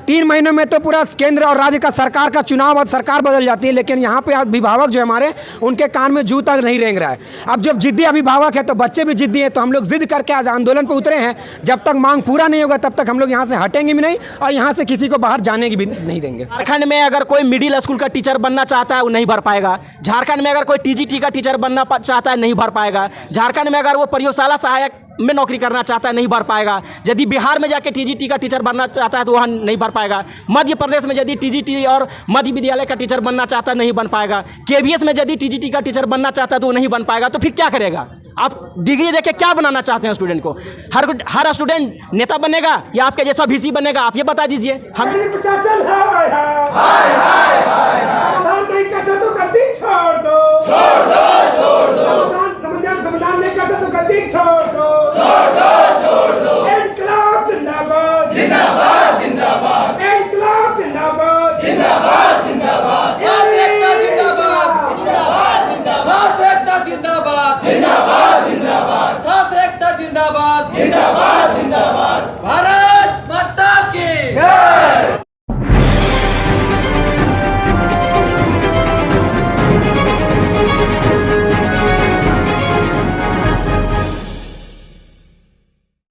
3 महीनों में तो पूरा केंद्र और राज्य का सरकार का चुनाव और सरकार बदल जाती है, लेकिन यहाँ पे अभिभावक जो हमारे उनके कान में जू तक नहीं रेंग रहा है। अब जब जिद्दी अभिभावक है तो बच्चे भी जिद्दी हैं, तो हम लोग जिद करके आज आंदोलन पर उतरे हैं। जब तक मांग पूरा नहीं होगा तब तक हम लोग यहाँ से हटेंगे भी नहीं और यहाँ से किसी को बाहर जाने की भी नहीं देंगे। झारखंड में अगर कोई मिडिल स्कूल का टीचर बनना चाहता है वो नहीं भर पाएगा। झारखंड में अगर कोई टीजीटी का टीचर बनना चाहता है नहीं भर पाएगा। झारखंड में अगर वो प्रयोगशाला सहायक में नौकरी करना चाहता है नहीं भर पाएगा। यदि बिहार में जाके टीजीटी का टीचर बनना चाहता है तो वहाँ नहीं भर पाएगा। मध्य प्रदेश में यदि टीजीटी और मध्य विद्यालय का टीचर बनना चाहता है नहीं बन पाएगा। केवीएस में यदि टीजीटी का टीचर बनना चाहता है तो वो नहीं बन पाएगा। तो फिर क्या करेगा? आप डिग्री देके क्या बनाना चाहते हैं स्टूडेंट को? हर स्टूडेंट नेता बनेगा या आपके जैसा वीसी बनेगा? आप ये बता दीजिए। हम भारत माता की जय।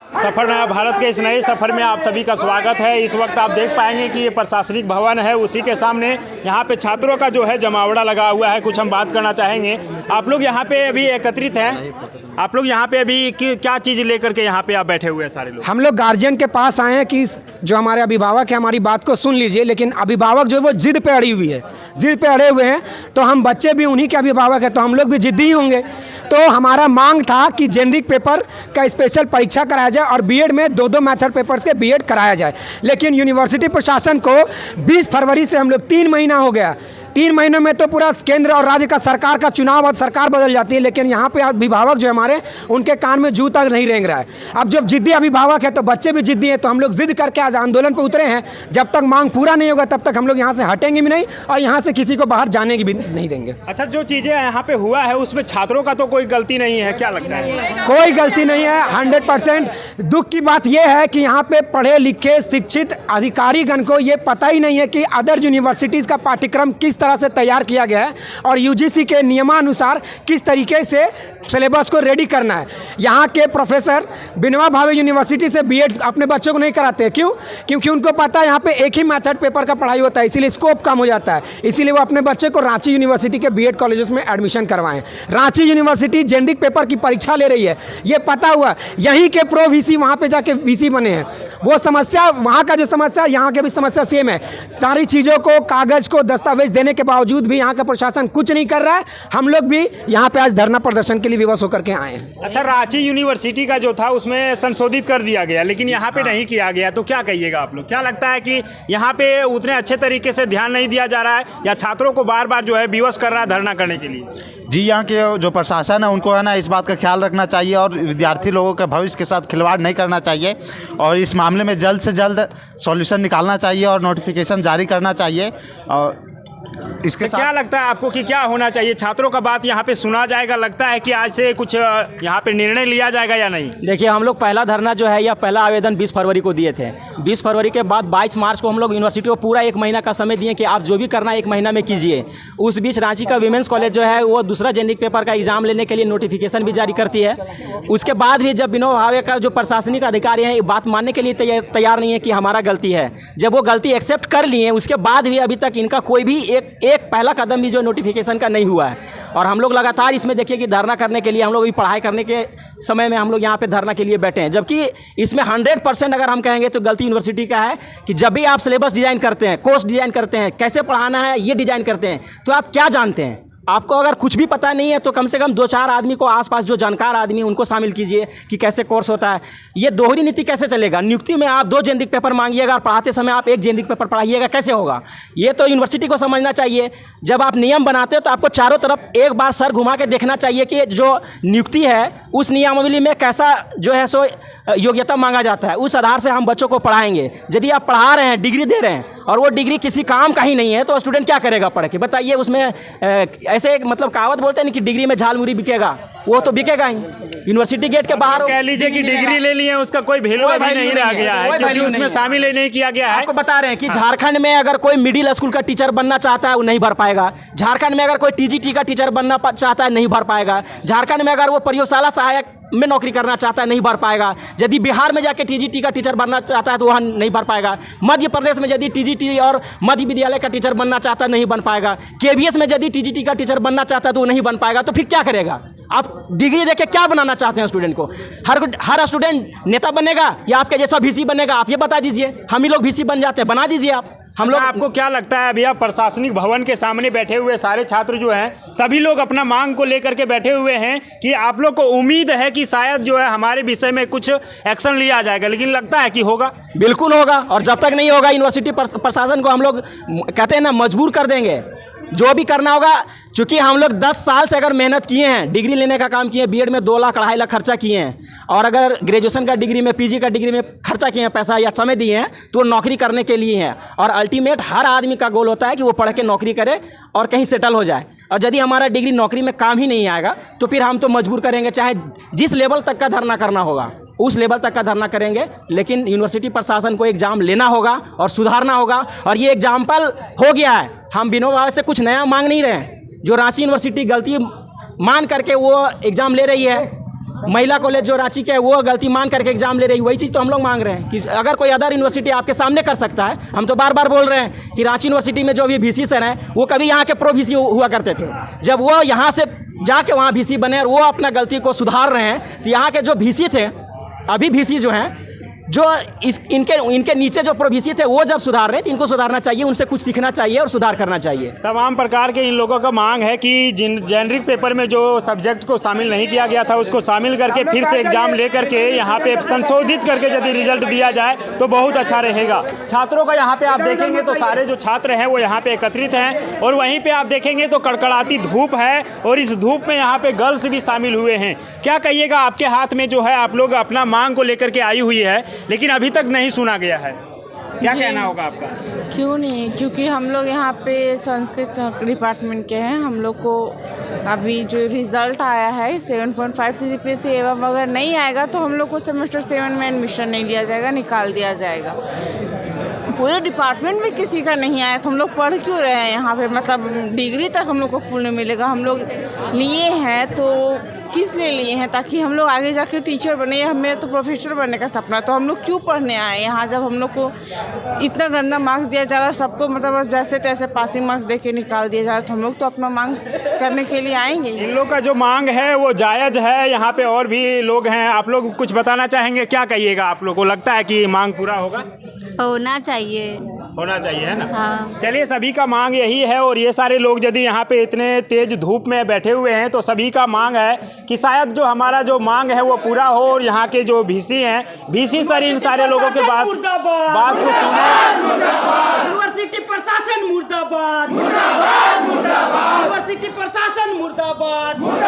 सफर नया भारत के इस नए सफर में आप सभी का स्वागत है। इस वक्त आप देख पाएंगे कि ये प्रशासनिक भवन है, उसी के सामने यहाँ पे छात्रों का जो है जमावड़ा लगा हुआ है। कुछ हम बात करना चाहेंगे। आप लोग यहाँ पे अभी एकत्रित हैं, आप लोग यहाँ पे अभी क्या चीज़ लेकर के यहाँ पे आप बैठे हुए हैं सारे लोग? हम लोग गार्जियन के पास आए हैं कि जो हमारे अभिभावक है हमारी बात को सुन लीजिए, लेकिन अभिभावक जो है वो जिद पे अड़ी हुई है, जिद पे अड़े हुए हैं। तो हम बच्चे भी उन्हीं के अभिभावक हैं तो हम लोग भी जिद्दी ही होंगे। तो हमारा मांग था कि जेनरिक पेपर का स्पेशल परीक्षा कराया जाए और बीएड में 2 मेथड पेपर्स के बीएड कराया जाए। लेकिन यूनिवर्सिटी प्रशासन को 20 फरवरी से हम लोग 3 महीना हो गया, 3 महीनों में तो पूरा केंद्र और राज्य का सरकार का चुनाव और सरकार बदल जाती है, लेकिन यहाँ पे अभिभावक जो हमारे उनके कान में जू तक नहीं रेंग रहा है। अब जब जिद्दी अभिभावक है तो बच्चे भी जिद्दी हैं, तो हम लोग जिद करके आज आंदोलन पर उतरे हैं। जब तक मांग पूरा नहीं होगा तब तक हम लोग यहाँ से हटेंगे भी नहीं और यहाँ से किसी को बाहर जाने की भी नहीं देंगे। अच्छा, जो चीज़ें यहाँ पे हुआ है उसमें छात्रों का तो कोई गलती नहीं है, क्या लगता है? कोई गलती नहीं है। 100% दुख की बात यह है कि यहाँ पे पढ़े लिखे शिक्षित अधिकारीगण को ये पता ही नहीं है कि अदर यूनिवर्सिटीज़ का पाठ्यक्रम किस तरह से तैयार किया गया है और यूजीसी के नियमानुसार किस तरीके से सिलेबस को रेडी करना है। यहाँ के प्रोफेसर विनोबा भावे यूनिवर्सिटी से बीएड अपने बच्चों को नहीं कराते। क्यों? क्योंकि उनको पता है यहाँ पे एक ही मेथड पेपर का पढ़ाई होता है, इसीलिए स्कोप कम हो जाता है। इसीलिए वो अपने बच्चे को रांची यूनिवर्सिटी के बीएड कॉलेजेस में एडमिशन करवाएं। रांची यूनिवर्सिटी जेनरिक पेपर की परीक्षा ले रही है, ये पता हुआ। यहीं के प्रो वीसी वहाँ पे जाके वीसी बने हैं। वो समस्या वहाँ का जो समस्या यहाँ के भी समस्या सेम है। सारी चीज़ों को कागज़ को दस्तावेज देने के बावजूद भी यहाँ का प्रशासन कुछ नहीं कर रहा है। हम लोग भी यहाँ पे आज धरना प्रदर्शन के लिए विवश होकर के आए हैं। अच्छा, रांची यूनिवर्सिटी का जो था उसमें संशोधित कर दिया गया, लेकिन यहाँ पे नहीं किया गया, तो क्या कहिएगा आप लोग? क्या लगता है कि यहाँ पे उतने अच्छे तरीके से ध्यान नहीं दिया जा रहा है या छात्रों को बार बार जो है विवश कर रहा है धरना करने के लिए? जी, यहाँ के जो प्रशासन है उनको है ना इस बात का ख्याल रखना चाहिए और विद्यार्थी लोगों के भविष्य के साथ खिलवाड़ नहीं करना चाहिए और इस मामले में जल्द से जल्द सॉल्यूशन निकालना चाहिए और नोटिफिकेशन जारी करना चाहिए। और इसके क्या लगता है आपको कि क्या होना चाहिए? छात्रों का बात यहाँ पे सुना जाएगा? लगता है कि आज से कुछ यहाँ पे निर्णय लिया जाएगा या नहीं? देखिए, हम लोग पहला धरना जो है या पहला आवेदन 20 फरवरी को दिए थे। 20 फरवरी के बाद 22 मार्च को हम लोग यूनिवर्सिटी को पूरा 1 महीना का समय दिए कि आप जो भी करना है 1 महीना में कीजिए। उस बीच रांची का वीमेंस कॉलेज जो है वो दूसरा जेनरिक पेपर का एग्जाम लेने के लिए नोटिफिकेशन भी जारी करती है। उसके बाद भी जब विनोबा भावे का जो प्रशासनिक अधिकारी हैं बात मानने के लिए तैयार नहीं है कि हमारा गलती है। जब वो गलती एक्सेप्ट कर लिए उसके बाद भी अभी तक इनका कोई भी एक पहला कदम भी जो नोटिफिकेशन का नहीं हुआ है। और हम लोग लगातार इसमें देखिए कि धरना करने के लिए हम लोग भी पढ़ाई करने के समय में हम लोग यहाँ पे धरना के लिए बैठे हैं, जबकि इसमें 100% अगर हम कहेंगे तो गलती यूनिवर्सिटी का है कि जब भी आप सिलेबस डिज़ाइन करते हैं, कोर्स डिज़ाइन करते हैं, कैसे पढ़ाना है ये डिज़ाइन करते हैं, तो आप क्या जानते हैं? आपको अगर कुछ भी पता नहीं है तो कम से कम 2-4 आदमी को आसपास जो जानकार आदमी हैं उनको शामिल कीजिए कि कैसे कोर्स होता है। ये दोहरी नीति कैसे चलेगा? नियुक्ति में आप 2 जेनरिक पेपर मांगिएगा और पढ़ाते समय आप 1 जेनरिक पेपर पढ़ाइएगा, कैसे होगा? ये तो यूनिवर्सिटी को समझना चाहिए। जब आप नियम बनाते हो तो आपको चारों तरफ एक बार सर घुमा के देखना चाहिए कि जो नियुक्ति है उस नियमावली में कैसा जो है सो योग्यता मांगा जाता है, उस आधार से हम बच्चों को पढ़ाएंगे। यदि आप पढ़ा रहे हैं, डिग्री दे रहे हैं और वो डिग्री किसी काम का ही नहीं है तो स्टूडेंट क्या करेगा पढ़ के? बताइए। उसमें ऐसे एक मतलब कहावत बोलते हैं ना कि डिग्री में झाल मुरी बिकेगा, वो तो बिकेगा ही। यूनिवर्सिटी गेट के बाहर कह लीजिए कि डिग्री ले लिए उसका कोई वैल्यू कोई अभी value नहीं नहीं रह है, गया है, कोई क्योंकि value उसमें नहीं है। शामिल ही नहीं किया गया है। आपको बता रहे हैं कि झारखंड में अगर कोई मिडिल स्कूल का टीचर बनना चाहता है वो नहीं भर पाएगा। झारखंड में अगर कोई टीजीटी का टीचर बनना चाहता है नहीं भर पाएगा। झारखंड में अगर वो प्रयोगशाला सहायक में नौकरी करना चाहता है नहीं भर पाएगा। यदि बिहार में जाके टीजीटी का टीचर बनना चाहता है तो वहाँ नहीं भर पाएगा। मध्य प्रदेश में यदि टीजीटी और मध्य विद्यालय का टीचर बनना चाहता है नहीं बन पाएगा। केवीएस में यदि टीजीटी का टीचर बनना चाहता है तो वो नहीं बन पाएगा। तो फिर क्या करेगा? आप डिग्री देके क्या बनाना चाहते हैं स्टूडेंट को? हर स्टूडेंट नेता बनेगा या आपके जैसा वीसी बनेगा? आप ये बता दीजिए। हम ही लोग वीसी बन जाते हैं, बना दीजिए आप। हम लोग आपको क्या लगता है भैया, प्रशासनिक भवन के सामने बैठे हुए सारे छात्र जो हैं सभी लोग अपना मांग को लेकर के बैठे हुए हैं कि आप लोग को उम्मीद है कि शायद जो है हमारे विषय में कुछ एक्शन लिया जाएगा, लेकिन लगता है कि होगा? बिल्कुल होगा। और जब तक नहीं होगा यूनिवर्सिटी प्रशासन को हम लोग कहते हैं ना मजबूर कर देंगे। जो भी करना होगा, चूंकि हम लोग 10 साल से अगर मेहनत किए हैं, डिग्री लेने का काम किए हैं, बीएड में 2 लाख 2.5 लाख खर्चा किए हैं, और अगर ग्रेजुएशन का डिग्री में, पीजी का डिग्री में खर्चा किए हैं, पैसा या समय दिए हैं, तो वो नौकरी करने के लिए हैं। और अल्टीमेट हर आदमी का गोल होता है कि वो पढ़ के नौकरी करे और कहीं सेटल हो जाए। और यदि हमारा डिग्री नौकरी में काम ही नहीं आएगा तो फिर हम तो मजबूर करेंगे, चाहे जिस लेवल तक का धरना करना होगा उस लेवल तक का धरना करेंगे। लेकिन यूनिवर्सिटी प्रशासन को एग्जाम लेना होगा और सुधारना होगा। और ये एग्जाम्पल हो गया है। हम विनोबा से कुछ नया मांग नहीं रहे हैं। जो रांची यूनिवर्सिटी गलती मान करके वो एग्ज़ाम ले रही है, महिला कॉलेज जो रांची के है वो गलती मान करके एग्जाम ले रही है, वही चीज़ तो हम लोग मांग रहे हैं कि अगर कोई अदर यूनिवर्सिटी आपके सामने कर सकता है। हम तो बार बार बोल रहे हैं कि रांची यूनिवर्सिटी में जो भी वीसी सर हैं वो कभी यहाँ के प्रो वीसी हुआ करते थे। जब वो यहाँ से जाके वहाँ वीसी बने और वो अपना गलती को सुधार रहे हैं, तो यहाँ के जो वीसी थे, अभी वीसी जो हैं, जो इनके नीचे जो प्रोवीसी थे वो जब सुधार रहे हैं तो इनको सुधारना चाहिए, उनसे कुछ सीखना चाहिए और सुधार करना चाहिए। तमाम प्रकार के इन लोगों का मांग है कि जिन जेनरिक पेपर में जो सब्जेक्ट को शामिल नहीं किया गया था उसको शामिल करके फिर से एग्जाम ले करके यहाँ पे संशोधित करके यदि रिजल्ट दिया जाए तो बहुत अच्छा रहेगा। छात्रों का यहाँ पे आप देखेंगे तो सारे जो छात्र हैं वो यहाँ पे एकत्रित हैं, और वहीं पे आप देखेंगे तो कड़कड़ाती धूप है, और इस धूप में यहाँ पे गर्ल्स भी शामिल हुए हैं। क्या कहिएगा, आपके हाथ में जो है आप लोग अपना मांग को लेकर के आई हुई है, लेकिन अभी तक नहीं सुना गया है, क्या कहना होगा आपका? क्यों नहीं, क्योंकि हम लोग यहाँ पे संस्कृत डिपार्टमेंट के हैं। हम लोग को अभी जो रिज़ल्ट आया है 7.5 CGPA से एवं अगर नहीं आएगा तो हम लोग को सेमेस्टर 7 में एडमिशन नहीं लिया जाएगा, निकाल दिया जाएगा। पूरे डिपार्टमेंट में किसी का नहीं आया तो हम लोग पढ़ क्यों रहे हैं यहाँ पे? मतलब डिग्री तक हम लोग को फुल नहीं मिलेगा। हम लोग लिए हैं तो किस लिए लिए हैं? ताकि हम लोग आगे जाके टीचर बने, या मेरा तो प्रोफेसर बनने का सपना। तो हम लोग क्यों पढ़ने आए यहाँ जब हम लोग को इतना गंदा मार्क्स दिया जा रहा है सबको, मतलब बस जैसे तैसे पासिंग मार्क्स दे के निकाल दिया जा रहा है। तो हम लोग तो अपना मांग करने के लिए आएंगे। इन लोग का जो मांग है वो जायज़ है। यहाँ पे और भी लोग हैं, आप लोग कुछ बताना चाहेंगे? क्या कहिएगा, आप लोग को लगता है कि मांग पूरा होगा? होना चाहिए, होना चाहिए, है ना? हाँ। चलिए, सभी का मांग यही है, और ये सारे लोग यदि यहाँ पे इतने तेज धूप में बैठे हुए हैं तो सभी का मांग है कि शायद जो हमारा जो मांग है वो पूरा हो। और यहाँ के जो वीसी हैं, वीसी सर इन सारे लोगों के बात को सुने। यूनिवर्सिटी प्रशासन मुर्दाबाद, मुर्दाबाद, मुर्दाबाद। यूनिवर्सिटी प्रशासन मुर्दाबाद, मुर्दाबाद।